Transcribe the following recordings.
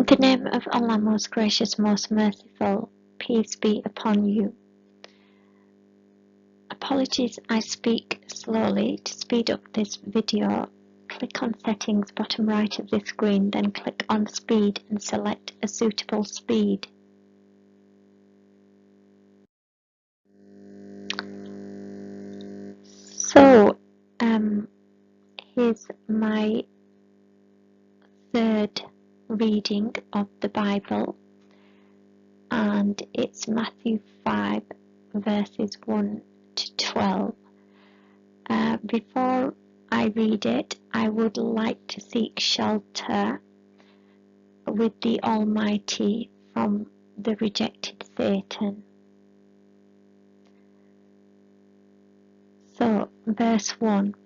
In the name of Allah, most gracious, most merciful, peace be upon you. Apologies, I speak slowly. To speed up this video, click on settings bottom right of the screen, then click on speed and select a suitable speed. So, here's my third reading of the Bible, and it's Matthew 5 verses 1 to 12. Before I read it, I would like to seek shelter with the Almighty from the rejected Satan. So, verse 1.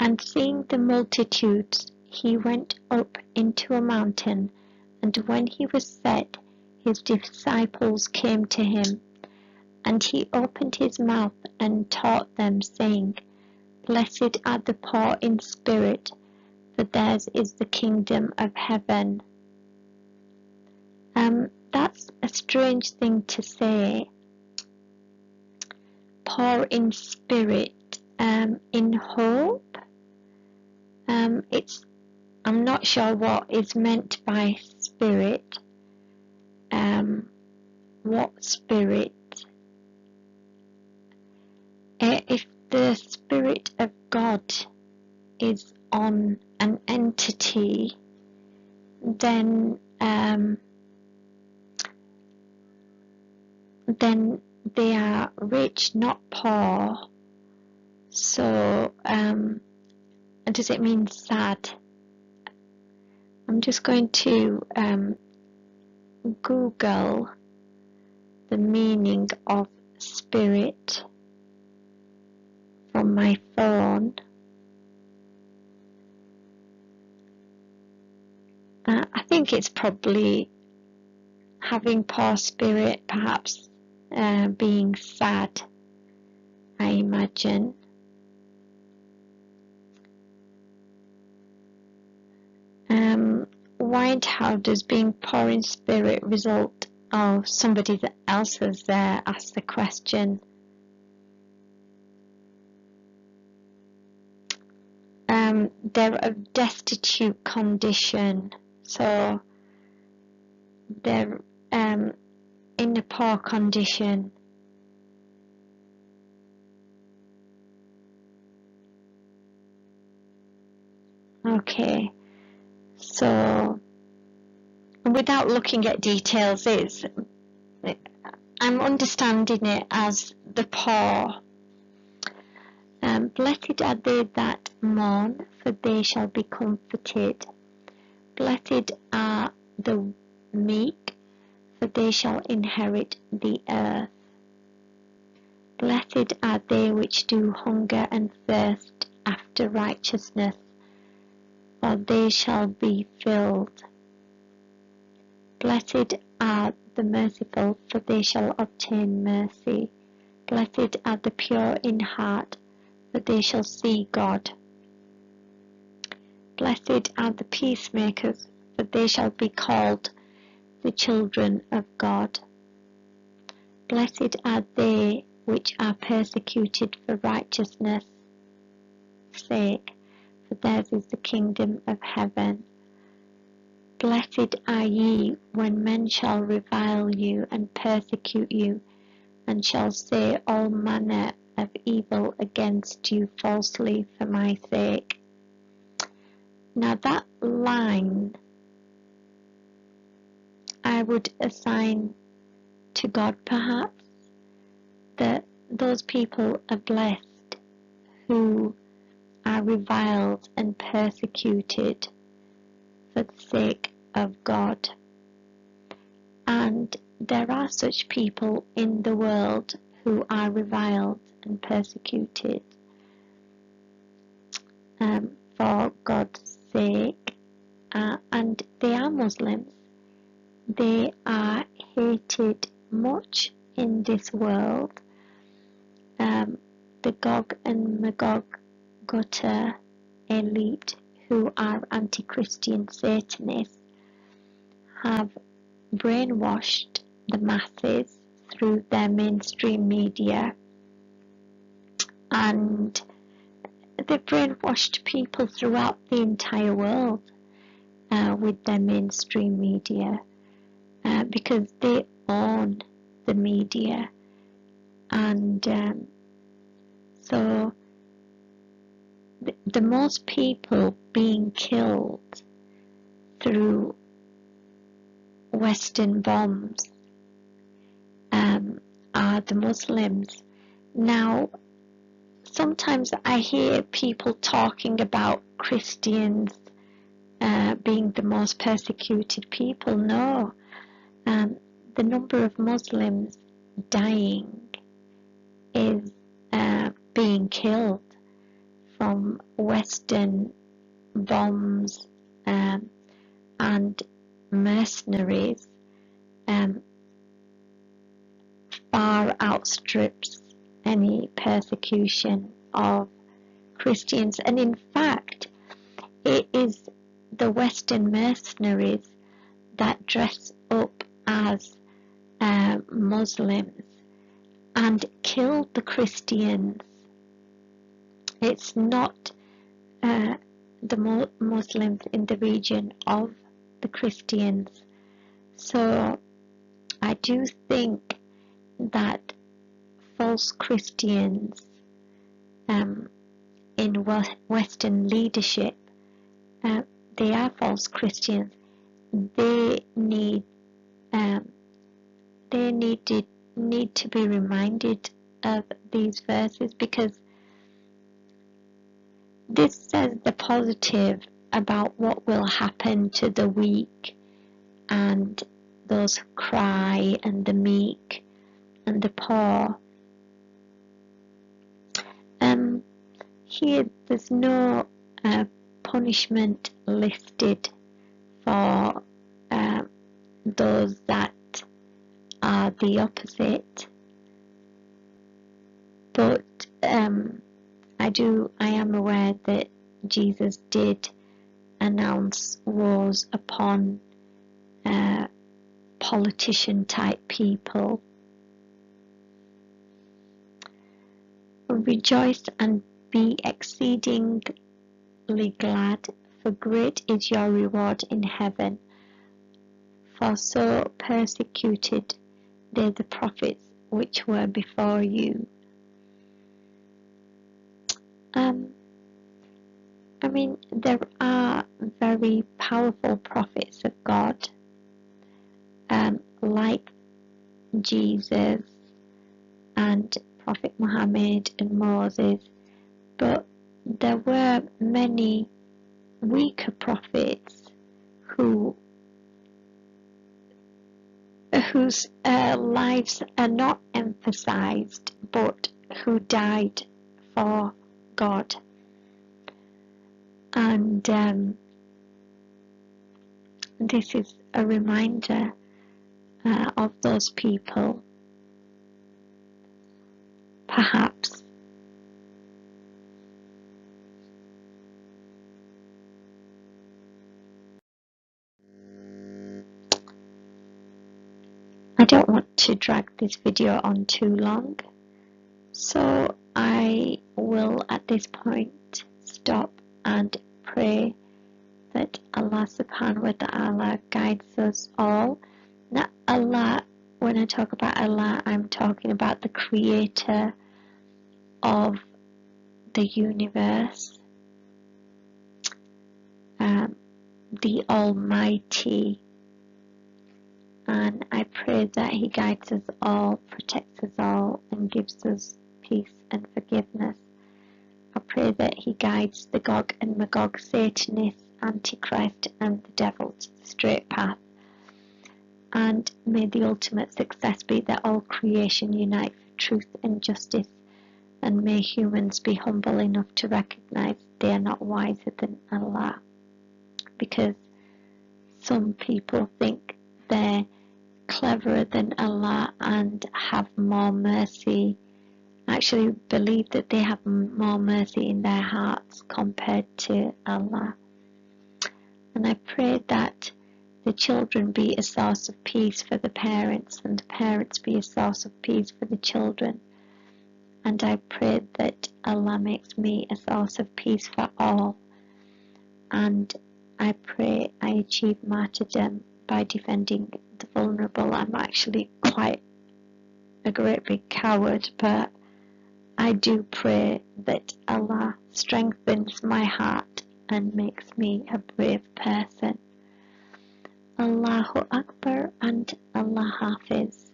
And seeing the multitudes, he went up into a mountain, and when he was set, his disciples came to him. And he opened his mouth and taught them, saying, Blessed are the poor in spirit, for theirs is the kingdom of heaven. That's a strange thing to say. Poor in spirit, in hope. I'm not sure what is meant by spirit. What spirit? If the Spirit of God is on an entity, then they are rich, not poor. So, does it mean sad? I'm just going to Google the meaning of spirit from my phone. I think it's probably having poor spirit, perhaps being sad, I imagine. How does being poor in spirit result? Oh, somebody else has asked the question. They're a destitute condition, so they're in a poor condition. Okay, so without looking at details, I'm understanding it as the poor. Blessed are they that mourn, for they shall be comforted. Blessed are the meek, for they shall inherit the earth. Blessed are they which do hunger and thirst after righteousness, for they shall be filled. Blessed are the merciful, for they shall obtain mercy. Blessed are the pure in heart, for they shall see God. Blessed are the peacemakers, for they shall be called the children of God. Blessed are they which are persecuted for righteousness' sake, for theirs is the kingdom of heaven. Blessed are ye when men shall revile you and persecute you, and shall say all manner of evil against you falsely for my sake. Now that line I would assign to God, perhaps, that those people are blessed who are reviled and persecuted for the sake of God. And there are such people in the world who are reviled and persecuted for God's sake, and they are Muslims. They are hated much in this world. The Gog and Magog elite, who are anti-Christian Satanists, have brainwashed the masses through their mainstream media, and they've brainwashed people throughout the entire world with their mainstream media because they own the media, and so the most people being killed through Western bombs are the Muslims. Now, sometimes I hear people talking about Christians being the most persecuted people. No, the number of Muslims dying is being killed from Western bombs and mercenaries far outstrips any persecution of Christians. And in fact, it is the Western mercenaries that dress up as Muslims and kill the Christians. It's not the Muslims in the region of the Christians. So I do think that false Christians in Western leadership, they are false Christians. They need to be reminded of these verses, because this says the positive about what will happen to the weak and those who cry and the meek and the poor. Here there's no punishment listed for those that are the opposite, but I am aware that Jesus did announce wars upon politician type people. Rejoice and be exceedingly glad, for great is your reward in heaven. For so persecuted they the prophets which were before you. I mean, there are very powerful prophets of God, like Jesus and Prophet Muhammad and Moses, but there were many weaker prophets whose lives are not emphasized, but who died for God. And this is a reminder of those people. Perhaps I don't want to drag this video on too long, so I will at this point stop and pray that Allah subhanahu wa ta'ala guides us all. Now, Allah, when I talk about Allah, I'm talking about the creator of the universe, the Almighty, and I pray that He guides us all, protects us all, and gives us peace and forgiveness. I pray that He guides the Gog and Magog, Satanists, Antichrist, and the devil to the straight path. And may the ultimate success be that all creation unite for truth and justice, and may humans be humble enough to recognize they are not wiser than Allah, because some people think they're cleverer than Allah and have more mercy, actually believe that they have more mercy in their hearts compared to Allah. And I pray that the children be a source of peace for the parents, and the parents be a source of peace for the children. And I pray that Allah makes me a source of peace for all. And I pray I achieve martyrdom by defending the vulnerable. I'm actually quite a great big coward, but I do pray that Allah strengthens my heart and makes me a brave person. Allahu Akbar and Allah Hafiz.